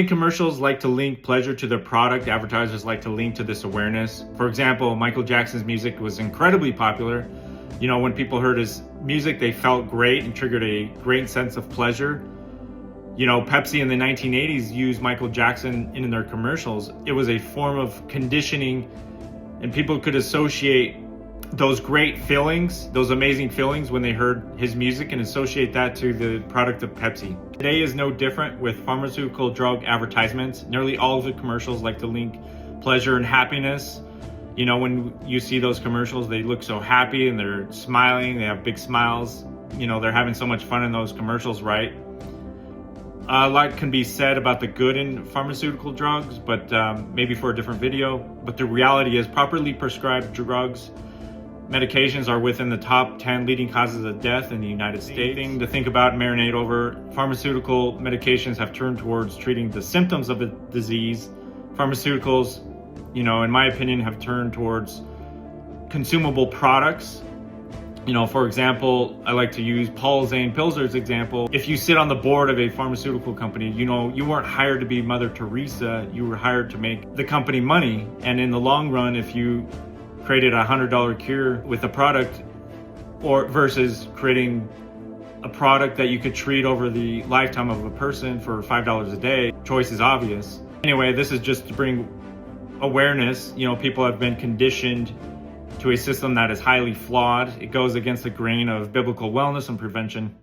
Commercials like to link pleasure to their product. Advertisers like to link to this awareness. For example, Michael Jackson's music was incredibly popular. When people heard his music, they felt great and triggered a great sense of pleasure. Pepsi in the 1980s used Michael Jackson in their commercials. It was a form of conditioning, and people could associate those great feelings, those amazing feelings when they heard his music, and associate that to the product of Pepsi. Today is no different with pharmaceutical drug advertisements. Nearly all of the commercials like to link pleasure and happiness. When you see those commercials, they look so happy and they're smiling, they have big smiles. They're having so much fun in those commercials, right? A lot can be said about the good in pharmaceutical drugs, but maybe for a different video. But the reality is, properly prescribed drugs, medications are within the top 10 leading causes of death in the United States. Thing to think about and marinate over: pharmaceutical medications have turned towards treating the symptoms of the disease. Pharmaceuticals, in my opinion, have turned towards consumable products. For example, I like to use Paul Zane Pilsner's example. If you sit on the board of a pharmaceutical company, you weren't hired to be Mother Teresa, you were hired to make the company money. And in the long run, if you created a $100 cure with a product, or versus creating a product that you could treat over the lifetime of a person for $5 a day, choice is obvious. Anyway, this is just to bring awareness. People have been conditioned to a system that is highly flawed. It goes against the grain of biblical wellness and prevention.